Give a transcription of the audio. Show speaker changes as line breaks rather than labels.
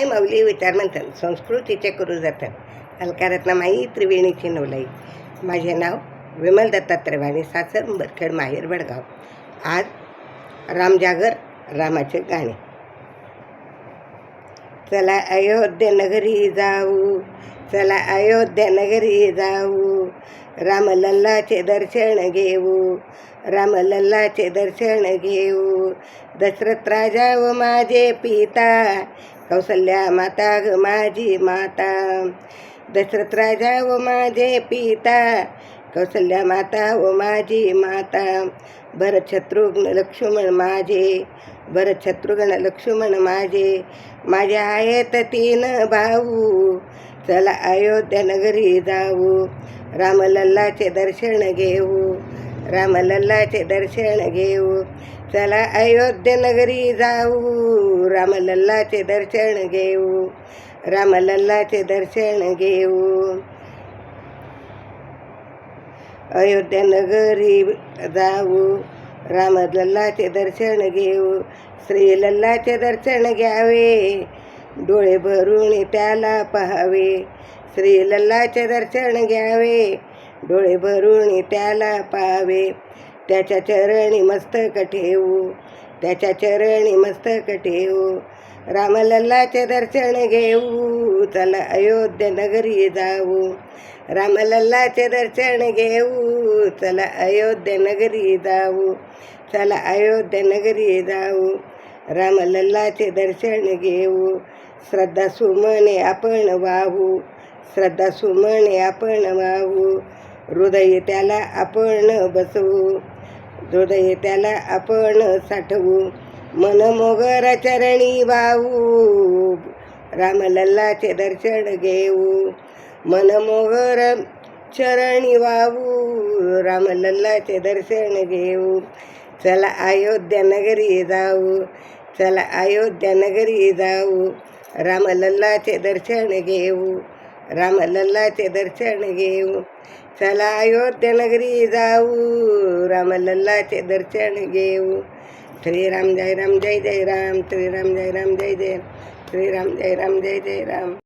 काय माऊली विचार म्हणतात संस्कृतीचे करू जातात अलकारत्नामाई त्रिवेणीची नवलाई. माझे नाव विमल दत्तात्रय वाणी, सासर उंबरखेड, माहेर वडगाव. आज रामजागर, रामाचे गाणे. चला अयोध्या नगरी जाऊ, चला अयोध्या नगरी जाऊ, रामलल्लाचे दर्शन घेऊ, रामलल्लाचे दर्शन घेऊ. दशरथ राजा व माझे पिता, कौसल्या माता ग माझी माता. दशरथ राजा व माझे पिता, कौसल्या माता व माझी माता. भरत शत्रुघ्न लक्ष्मण माझे, भरत शत्रुघ्न लक्ष्मण माझे. माझे आहेत 3 भाऊ, चला अयोध्या नगरी जाऊ, रामलल्लाचे दर्शन घेऊ, रामलल्लाचे दर्शन घेऊ. चला अयोध्या नगरी जाऊ, रामलल्लाचे दर्शन घेऊ, रामलल्लाचे दर्शन घेऊ. अयोध्या नगरी जाऊ, रामलल्लाचे दर्शन घेऊ. श्रीलल्लाचे दर्शन घ्यावे, डोळे भरून त्याला पाहावे. श्रीलल्लाचे दर्शन घ्यावे, डोळे भरून त्याला पाहावे. त्याच्या चरणी मस्तक ठेवू, त्याच्या चरणी मस्तक ठेवू. रामलल्लाचे दर्शन घेऊ, चला अयोध्या नगरी जाऊ, रामलल्लाचे दर्शन घेऊ. चला अयोध्या नगरी जाऊ, चला अयोध्या नगरी जाऊ, रामलल्लाचे दर्शन घेऊ. श्रद्धा सुमने आपण वाहू, श्रद्धा सुमने आपण वाहू. हृदय त्याला आपण बसवू, हृदय त्याला आपण साठवू. मन मोगरा चरणी वाहू, रामलल्लाचे दर्शन घेऊ. मन मोगर चरणी वाहू, रामलल्लाचे दर्शन घेऊ. चला अयोध्या नगरी जाऊ, चला अयोध्या नगरी जाऊ, रामलल्लाचे दर्शन घेऊ, रामलल्लाचे दर्शन घेऊ. चला अयोध्या नगरी जाऊ, रामलल्लाचे दर्शन घेऊ. श्रीराम जय राम जय जय राम, श्रीराम जय राम जय जय, श्रीराम जय राम जय जय राम.